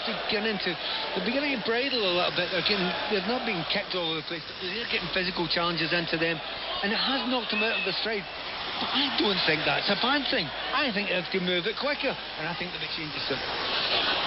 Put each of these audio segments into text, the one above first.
to get into, they're beginning to bridle a little bit. They've not been kicked all over the place, but they're getting physical challenges into them, and it has knocked them out of the stride. But I don't think that's a bad thing. I think they have to move it quicker, and I think there'll be changes soon.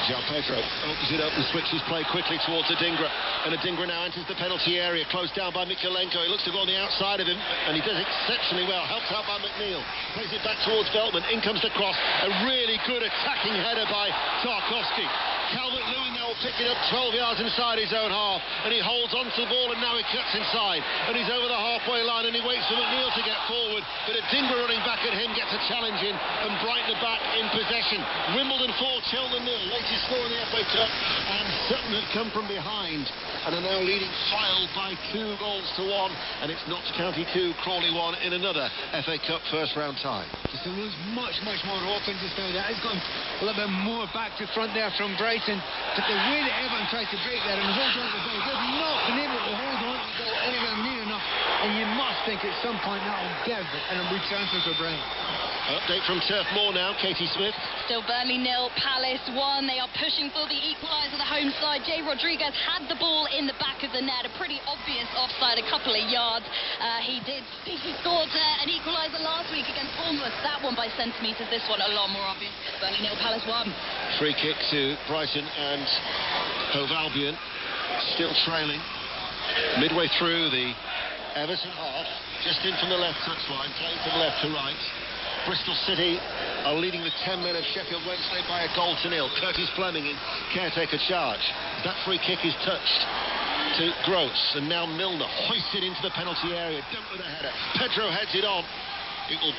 João Pedro opens it up and switches play quickly towards Adingra, and Adingra now enters the penalty area, closed down by Mikolenko. He looks to go on the outside of him, and he does exceptionally well, helped out by McNeil. Plays it back towards Veltman. In comes the cross, a really good attacking header by Tarkowski. Calvert-Lewin now will pick it up 12 yards inside his own half, and he holds onto the ball, and now he cuts inside, and he's over the halfway line, and he waits for McNeil to get forward, but Adingra running back at him gets a challenge in, and Brighton are back in possession. Wimbledon 4, Cheltenham 0, latest score in the FA Cup, and Sutton have come from behind and are now leading Fylde by 2 goals to 1, and it's Notts County 2, Crawley 1 in another FA Cup first round tie. So there's much more open just now. That has gone a little bit more back to front there from Brighton, but the way that Everton tried to break there and hold on to the ball, they've not been able to hold on to the ball anywhere near enough, and you must think at some point that will give and a big transfer for Brighton. Update from Turf Moor now, Katie Smith. Still Burnley 0, Palace 1. They are pushing for the equaliser, the home side. Jay Rodriguez had the ball in the back of the net, a pretty obvious offside, a couple of yards. He scored an equaliser last week against Bournemouth. That one by centimetres, this one a lot more obvious. Burnley 0, Palace 1. Free kick to Brighton and Hove Albion, still trailing. Midway through the Everton half, just in from the left touchline, playing from left to right. Bristol City are leading the 10 men of Sheffield Wednesday by a goal to 0. Curtis Fleming in caretaker charge. That free kick is touched to Gross, and now Milner hoists it into the penalty area. Dunked with a header. Pedro heads it on. It will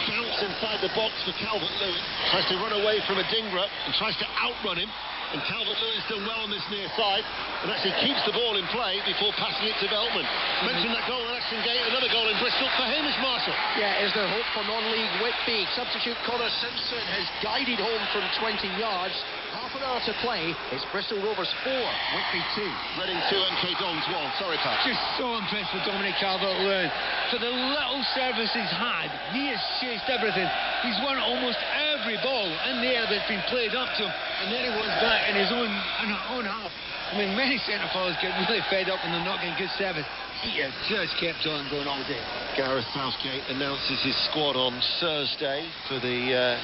bounce inside the box for Calvert-Lewin. Tries to run away from Adingra and tries to outrun him. And Calvert-Lewin's done well on this near side and actually keeps the ball in play before passing it to Veltman. Mentioned that goal in Ashton Gate, another goal in Bristol for Hamish Marshall. Yeah, is there hope for non-league Whitby? Substitute Connor Simpson has guided home from 20 yards. Half an hour to play. It's Bristol Rovers 4, Whitby 2. Reading 2, MK Dons 1. Sorry, Pat. Just so impressed with Dominic Calvert-Lewin. For the little service he's had, he has chased everything. He's won almost every ball in the air that's been played up to him, and then he was back in his own half. I mean, many centre-forwards get really fed up when they're not getting good service. He has just kept on going all day. Gareth Southgate announces his squad on Thursday for the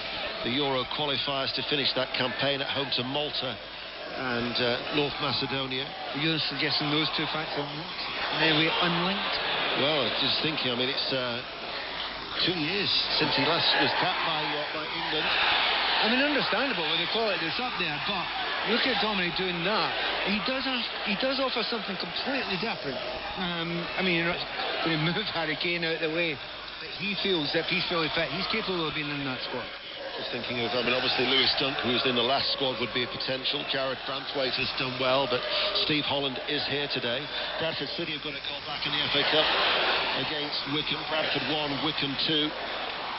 Euro qualifiers to finish that campaign at home to Malta and North Macedonia. You're suggesting those two facts are not in any way unlinked? Well, just thinking, I mean, it's 2 years since he last was capped by England. I mean, understandable with the quality that's up there, but look at Dominic doing that. He does offer something completely different. I mean, you're not going to move Harry Kane out of the way, but he feels that if he's fully fit, he's capable of being in that squad. Just thinking of, I mean, obviously Lewis Dunk, who was in the last squad, would be a potential. Jared Branthwaite has done well, but Steve Holland is here today. Bradford City have got a goal back in the FA Cup against Wycombe. Bradford 1, Wycombe 2.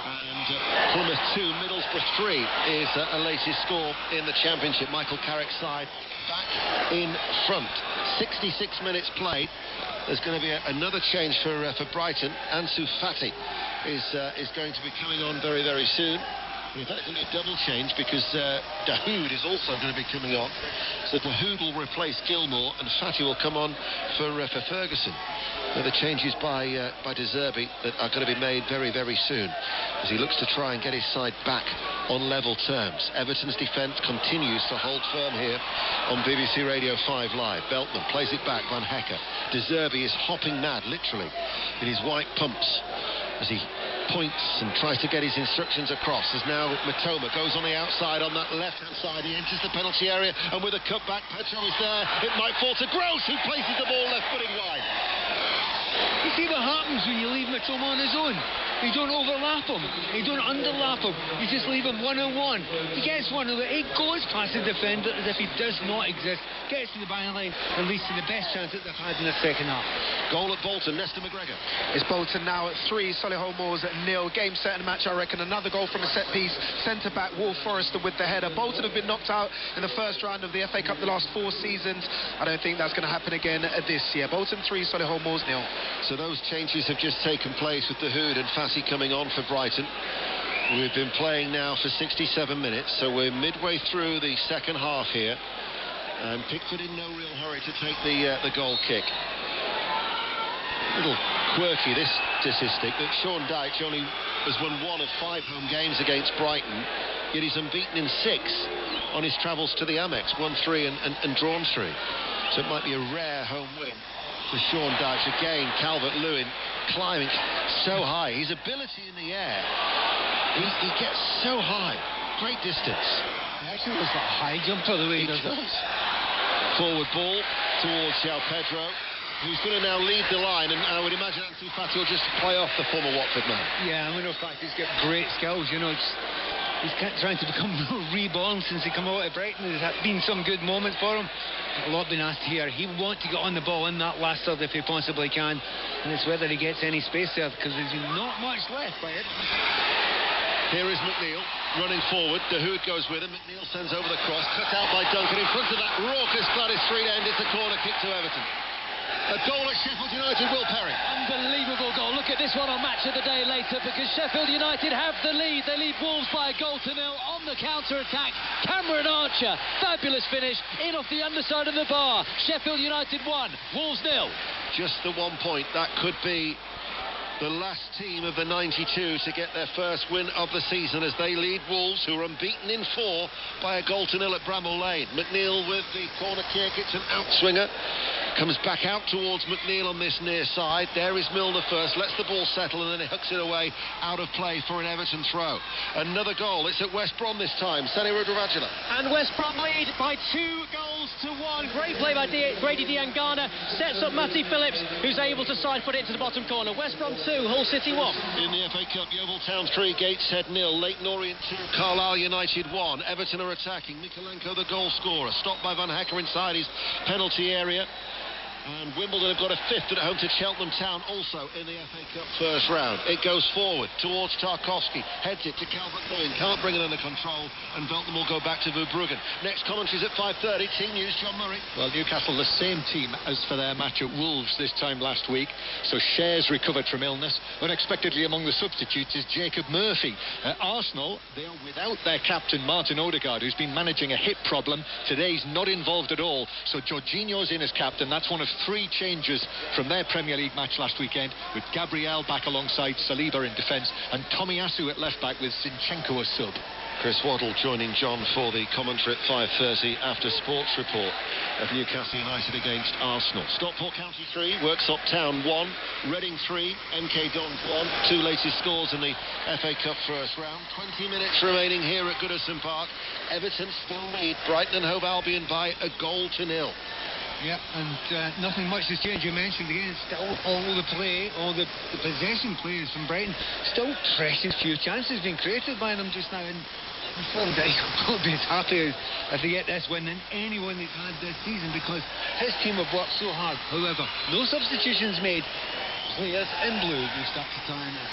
And Plymouth 2, Middlesbrough 3 is a latest score in the Championship. Michael Carrick's side back in front. 66 minutes played. There's going to be another change for Brighton. Ansu Fati is going to be coming on very, very soon. In fact, it's going to be a double change because Dahoud is also going to be coming on. So Dahoud will replace Gilmore and Fati will come on for Ferguson. The changes by De Zerbi that are going to be made very, very soon as he looks to try and get his side back on level terms. Everton's defence continues to hold firm here on BBC Radio 5 Live. Veltman plays it back, Van Hecker. De Zerbi is hopping mad, literally, in his white pumps as he points and tries to get his instructions across. As now Matoma goes on the outside on that left-hand side. He enters the penalty area, and with a cutback, Petro is there. It might fall to Gross, who places the ball left-footed wide. You see what happens when you leave Matoma on his own? You don't overlap him. You don't underlap him. You just leave him one-on-one. He gets one of it. He goes past the defender as if he does not exist. Gets to the byline and leads to the best chance that they've had in the second half. Goal at Bolton, Nestor McGregor. It's Bolton now at 3, Solihull Moors at 0. Game, set and match, I reckon. Another goal from a set piece. Centre-back Wolf Forrester with the header. Bolton have been knocked out in the first round of the FA Cup the last 4 seasons. I don't think that's going to happen again this year. Bolton 3, Solihull Moors 0. So those changes have just taken place with Dahoud and Fassi coming on for Brighton. We've been playing now for 67 minutes, so we're midway through the second half here. And Pickford in no real hurry to take the goal kick. A little quirky, this statistic, that Sean Dyche only has won 1 of 5 home games against Brighton, yet he's unbeaten in 6 on his travels to the Amex, won 3 and drawn 3. So it might be a rare home win for Sean Dyche. Again, Calvert-Lewin climbing so high. His ability in the air, he gets so high, great distance. He actually was that high jumper the way he does it. Forward ball towards João Pedro, who's going to now lead the line, and I would imagine Anthony Fati will just play off the former Watford man. Yeah, I know Fati's got great skills, you know. He's trying to become reborn since he came out of Brighton. There's been some good moments for him. A lot been asked here. He wants to get on the ball in that last third if he possibly can, and it's whether he gets any space there, because there's not much left by it. Here is McNeil running forward. De Hood goes with him. McNeil sends over the cross, cut out by Duncan in front of that raucous Gladys Street end. It's a corner kick to Everton. A goal at Sheffield United, Will Perry. Unbelievable goal. Look at this one on Match of the Day later, because Sheffield United have the lead. They lead Wolves by 1-0 on the counter-attack. Cameron Archer, fabulous finish, in off the underside of the bar. Sheffield United 1, Wolves 0. Just the 1 point. That could be the last team of the 92 to get their first win of the season, as they lead Wolves, who are unbeaten in 4, by 1-0 at Bramall Lane. McNeil with the corner kick. It's an outswinger. Comes back out towards McNeil on this near side. There is Milner first, lets the ball settle, and then he hooks it away out of play for an Everton throw. Another goal. It's at West Brom this time. Sani Rudravajula. And West Brom lead by 2-1. Great play by Grady Diangana. Sets up Matty Phillips, who's able to side foot it to the bottom corner. West Brom 2, Hull City 1. In the FA Cup, Yeovil Town 3, Gateshead 0, Leyton Orient 2, Carlisle United 1. Everton are attacking. Mikolenko the goal scorer. Stopped by Van Hecker inside his penalty area. And Wimbledon have got a 5th at home to Cheltenham Town, also in the FA Cup first round. It goes forward towards Tarkowski, heads it to Calvert-Lewin, can't bring it under control, and Veltman will go back to Verbruggen. Next commentaries at 5:30. Team News, John Murray. Well, Newcastle, the same team as for their match at Wolves this time last week. So Shares recovered from illness. Unexpectedly among the substitutes is Jacob Murphy. Arsenal, they are without their captain Martin Odegaard, who's been managing a hip problem. Today's not involved at all. So Jorginho's in as captain. That's one of 3 changes from their Premier League match last weekend, with Gabriel back alongside Saliba in defence and Tomiyasu at left back with Zinchenko as sub. Chris Waddle joining John for the commentary at 5:30 after Sports Report of Newcastle United against Arsenal. Stockport County 3, Worksop Town 1, Reading 3, MK Dons 1. 2 latest scores in the FA Cup first round. 20 minutes remaining here at Goodison Park. Everton still lead Brighton and Hove Albion by 1-0. Yeah, and nothing much has changed. You mentioned again, still all the play, all the possession players from Brighton, still precious few chances being created by them just now. And Sean Dyche will be as happy if they get this win than anyone they've had this season, because his team have worked so hard. However, no substitutions made. Players in blue will start to tie now.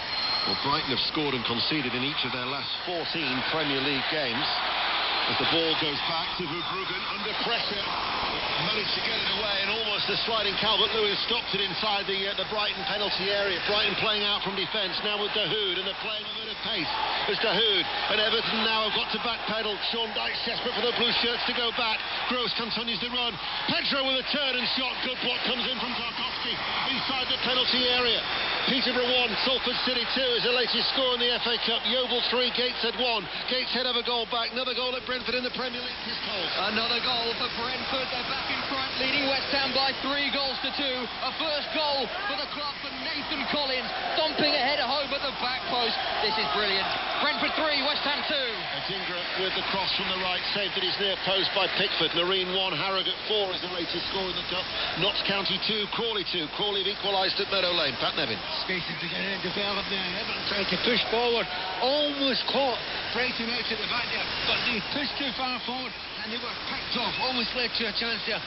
Well, Brighton have scored and conceded in each of their last 14 Premier League games. As the ball goes back to Verbruggen, under pressure, managed to get it away, and almost a sliding Calvert-Lewin stopped it inside the Brighton penalty area. Brighton playing out from defence now with De Hood, and they're playing a bit of pace. It's De Hood, and Everton now have got to backpedal. Sean Dyche desperate for the blue shirts to go back. Gross continues to run. Pedro with a turn and shot. Good block comes in from Tarkowski inside the penalty area. Peterborough 1, Salford City 2 is the latest score in the FA Cup. Yeovil 3, Gateshead 1. Gateshead have a goal back. Another goal at Brentford in the Premier League. Another goal for Brentford. They're back in front, leading West Ham by 3-2. A first goal for the club for Nathan Collins, thumping ahead at home at the back post. This is brilliant. Brentford 3, West Ham 2. Adingra with the cross from the right, saved at his near post by Pickford. Marine 1, Harrogate 4 is the latest score in the cup. Notts County 2, Crawley 2. Crawley have equalised at Meadow Lane. Pat Nevin. Spaces to get in, develop there. Everton tried to push forward, almost caught Brighton out at the back there, but they pushed too far forward. and they were picked off, almost led to a chance there.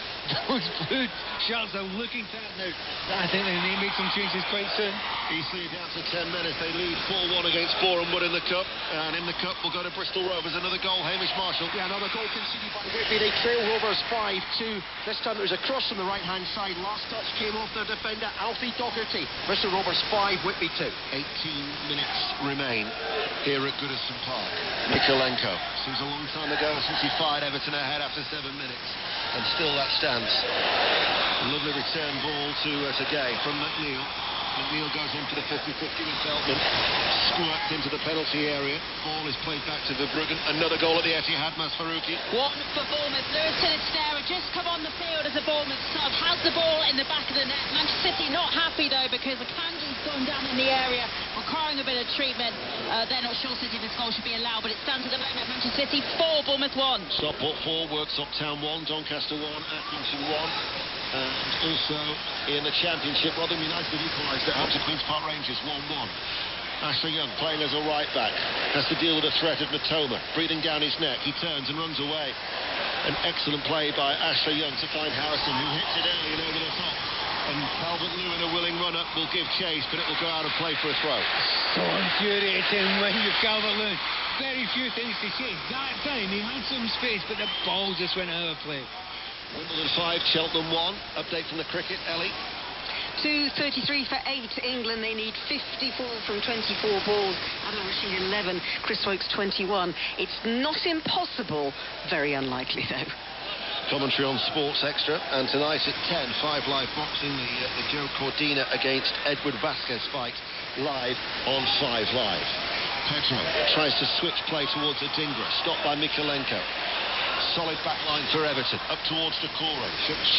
Those blue shirts are looking tired now. I think they may make some changes quite soon. Eastleigh down to 10 minutes. They lead 4-1 against Boreham Wood in the Cup. And in the Cup, we'll go to Bristol Rovers. Another goal, Hamish Marshall. Yeah, another goal conceded by Whitby. They trail Rovers 5-2. This time it was a cross on the right-hand side. Last touch came off their defender, Alfie Docherty. Bristol Rovers 5, Whitby 2. 18 minutes remain here at Goodison Park. Mikolenko. Seems a long time ago since he fired Everton ahead after 7 minutes. And still that stands. Lovely return ball to Gay from McNeil. McNeil goes in for the 50-50 with Beltman. Squirts into the penalty area. Ball is played back to Verbruggen. Another goal at the Etihad, Masfarouki. What performance. Lewis Sinistera just come on the field as a Bournemouth sub. Has the ball in the back of the net. Manchester City not happy though because the candle's gone down in the area, requiring a bit of treatment. They're not sure City this goal should be allowed, but it stands at the moment. Manchester City 4, Bournemouth 1. Stockport 4, Worksop Town 1, Doncaster 1, Atkinson 1. And also in the Championship, Rotherham United have equalised at home to Queen's Park Rangers 1-1. Ashley Young playing as a right back has to deal with the threat of Matoma breathing down his neck. He turns and runs away. An excellent play by Ashley Young to find Harrison, who hits it early and over the top. And Calvert-Lewin, a willing runner, will give chase, but it will go out of play for a throw. So infuriating when you've Calvert-Lewin. Very few things to say. That time he had some space, but the ball just went out of play. Wimbledon 5, Cheltenham 1. Update from the cricket, Ellie. 2:33 for 8 England. They need 54 from 24 balls. Adil Rashid 11, Chris Wokes 21. It's not impossible, very unlikely though. Commentary on Sports Extra, and tonight at 10, 5 Live boxing, the Joe Cordina against Edward Vasquez fight live on 5 Live. Petro tries to switch play towards Adingra, stopped by Mikolenko. Solid back line for Everton, up towards Decore,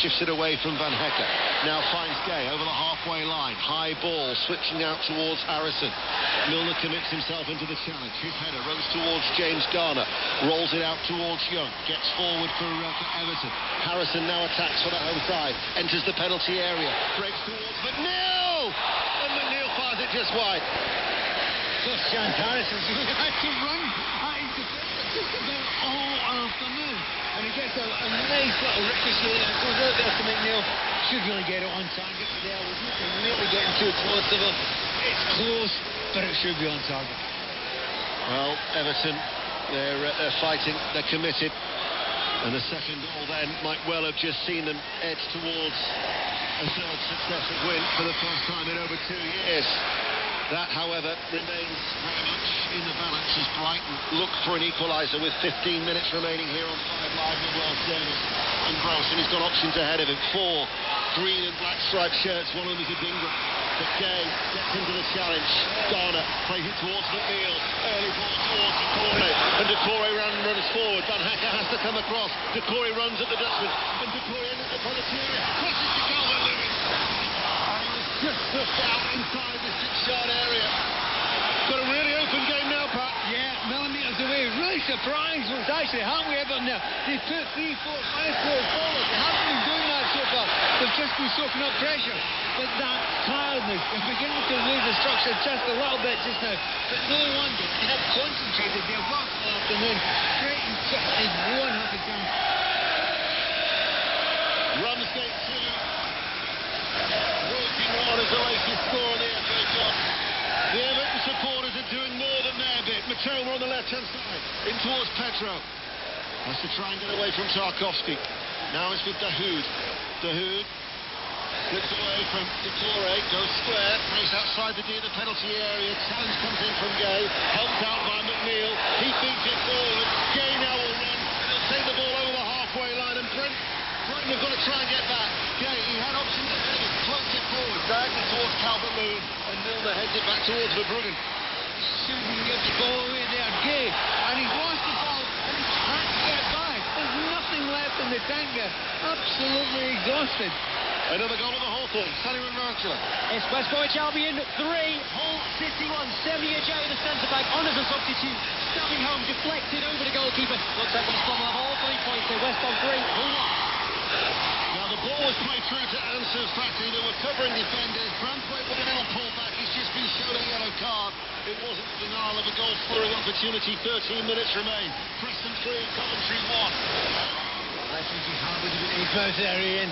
shifts it away from Van Hecke, now finds Gay over the halfway line, high ball, switching out towards Harrison. Milner commits himself into the challenge, his header runs towards James Garner, rolls it out towards Young, gets forward for Everton. Harrison now attacks for the home side, enters the penalty area, breaks towards McNeil, and McNeil fires it just wide. Just chance Harrison, so he had to run at his defender just about all afternoon. And he gets a nice little ricochet and goes out there to McNeil. Should really get it on target there. We're really getting too close to him. It's close, but it should be on target. Well, Everton, they're fighting, they're committed. And the second goal then might well have just seen them edge towards a third successive win for the first time in over 2 years. That, however, remains very much in the balance as Brighton look for an equaliser with 15 minutes remaining here on 5 Live in the World Series. And Gross, and he's got options ahead of him. 4 green and black striped shirts, one of them is Adingra. But Gay gets into the challenge. Garner plays it towards McNeil. Early ball towards Decore. And Decore runs forward. Van Hecke has to come across. Decore runs at the Dutchman. And Decore enters the penalty area. Crosses to Calvert-Lewin. Just slipped out inside the 6-yard area. Got a really open game now, Pat. Yeah, millimetres away. Really surprised what's actually happened with Everton now. They've put 3, 4, 5 players forward. They haven't been doing that so far. They've just been soaking up pressure. But that tiredness is beginning to lose the structure just a little bit just now. But no wonder. They have concentrated their work all afternoon. Straight and is one happy chance. Ramsgate 2. Working on as the latest score in the FA Cup. The Everton supporters are doing more than their bit. Matoma on the left-hand side, in towards Petro. Has to try and get away from Tarkovsky. Now it's with Dahoud. Dahoud slips away from Decore, goes square, race outside the D of the penalty area. Challenge comes in from Gay, helped out by McNeil. He feeds it forward. Gay now will run. He'll take the ball over the halfway line, and Brighton have got to try and get back. Gay, he had options ahead of him, floats it forward, diagonally towards Calvert-Lewin, and Milner heads it back towards Verbruggen. Shouldn't give the ball away there, Gay, and he's lost the ball, and he can't get back. There's nothing left in the tank there. Absolutely exhausted. Another goal at the Hawthorn, Sonny Remarkula. It's West Bromwich Albion 3, Hull City 1. Semir Joe, the centre-back, on as a substitute. Stabbing home, deflected over the goalkeeper. Looks like West Brom will have all 3 points here. West Brom 3, Hull 1. Now the The ball was played through to Ansu Fati. There were covering defenders. Branthwaite with a little pullback. He's just been shown a yellow card. It wasn't a denial of a goal scoring opportunity. 13 minutes remain. Preston 3, Coventry 1. I think he's happy to get his mouth area in.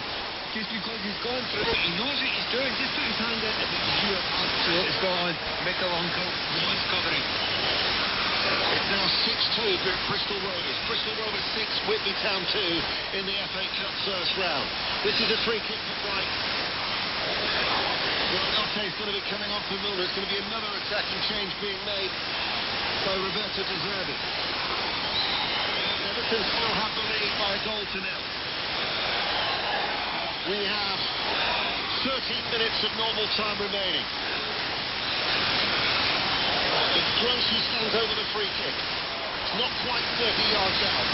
Just because he's gone through it, he knows what he's doing. Just put his hand in and you are up to Scotland. Michael Uncle, who wants covering. It's now 6-2 Bristol Rovers. Bristol Rovers 6, Whitby Town 2 in the FA Cup first round. This is a free kick for Brighton. Well, is going to be coming off for Milner. It's going to be another attacking change being made by Roberto De Zerbi. Everton still have the lead by a goal to nil. We have 13 minutes of normal time remaining. It's Gross who stands over the free kick. It's not quite 30 yards out.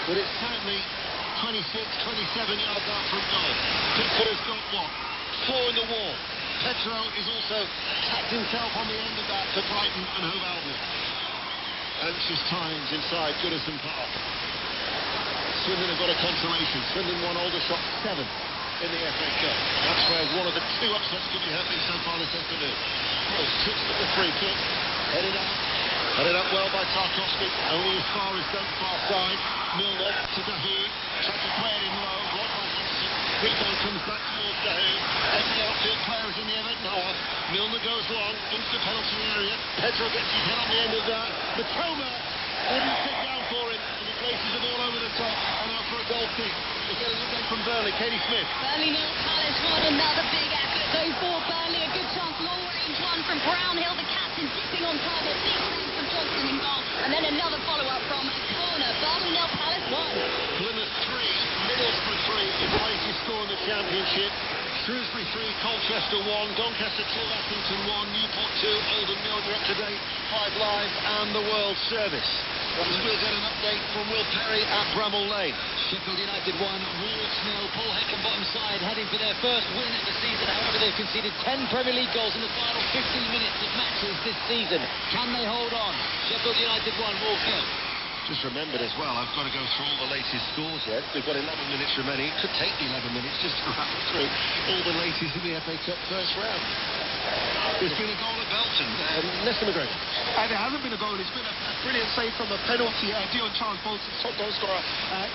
But it's certainly 26, 27 yards out from goal. Pickford has got what? 4 in the wall. Petro is also tacked himself on the end of that for Brighton and Hove Albion. Anxious times inside Goodison Park. Swindon have got a consolation. Swindon won Aldershot 7 in the FA Cup. That's where one of the 2 upsets could be happening so far this afternoon. Gross kicks at the free kick. Headed up well by Tarkowski. Only as far as Dunk far side. Milner to Dahoud. Tried to play it in low. Blocked by Henderson. Rebound comes back towards Dahoud. Every outfield player is in the Everton half. Milner goes long into the penalty area. Pedro gets his head on the end of that. Matoma wouldn't sit down for him. And he places the ball over the top. And out for a goal kick. We'll get an update from Burnley. Katie Smith. Burnley 0, Palace 1. Another big effort though for Burnley. A good chance, long range one from Brownhill. The captain dipping on target. Big save from Johnson in goal. And then another follow-up from a corner. Burnley 0, Palace 1. Plymouth 3, Middlesbrough 3 is the latest score in the Championship. Shrewsbury 3, Colchester 1, Doncaster 2, Accrington 1, Newport 2, Oldham 0. You're up to date, 5 Live and the World Service. We'll get an update from Will Perry at Bramall Lane. Sheffield United 1, Wolves 0. Paul Heckenbottom side heading for their first win of the season. However, they've conceded 10 Premier League goals in the final 15 minutes of matches this season. Can they hold on? Sheffield United 1, Wolves 0. Just remembered as well, I've got to go through all the latest scores yet. We've got 11 minutes remaining. It could take me 11 minutes just to rattle through all the latest in the FA Cup first round. There's been a goal at Belton. Leicester McGregor. And it hasn't been a goal. It's been a brilliant save from a penalty. Dion Charles, Bolton's top goal scorer,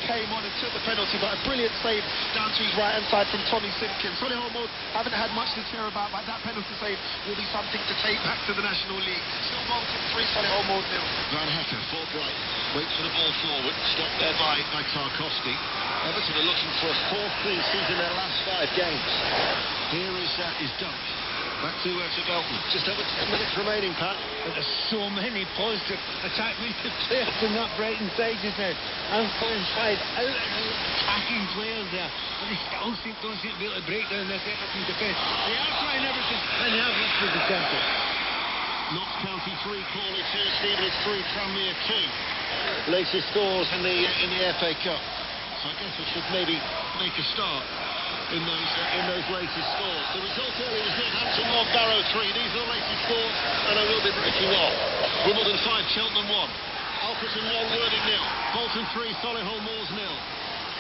came on and took the penalty, but a brilliant save down to his right-hand side from Tommy Simpkins. Solihull Moors haven't had much to cheer about, but that penalty save will be something to take back to the National League. Still Bolton 3, Solihull Moors 0. Van Hecker for Brighton. Waits for the ball forward. Stopped there by Tarkowski. Everton are looking for a 4th clean sheet in their last 5 games. Here is Dunk. Back to Belton. Just over 10 minutes remaining, Pat. But there's so many positive attacking players in that Brighton side just now. I'm calling 5 out and out attacking players there. But they still don't seem to be able to break down this Everton defence. They are trying everything and they have lifted the tempo. Notts County 3, Crawley 2, Stevenage 3, Tranmere 2. Latest scores in the FA Cup. So I guess we should maybe make a start in those latest scores. The result earlier was Northampton 1, Barrow 3. These are the latest scores, and I will be breaking off. Wimbledon 5, Cheltenham 1. Alfreton 1, Worthing 0. Bolton 3, Solihull Moors 0.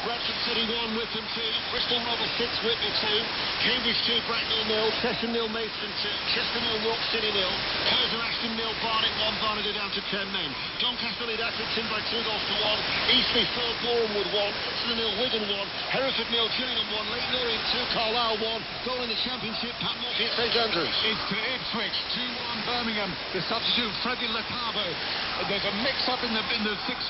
Bradford City 1, Wickham 2, Bristol Rovers 6, Whitby 2, Cambridge 2, Bracknell 0, Cheshire 0, Maidstone 2, Chester 0, York City 0, Curzon Ashton 0, Barnet 1, Barnet go down to 10 men. Doncaster lead Accrington by 2 goals to 1, Eastleigh 4, Bournemouth 1, Exeter 0, Wigan 1, Hereford 0, Gillingham 1, Leyton Orient 2, Carlisle 1, goal in the Championship, Pat Murphy at St Andrews. It's to Ipswich, 2-1 Birmingham. The substitute, Freddie Letabo. There's a mix-up in the 6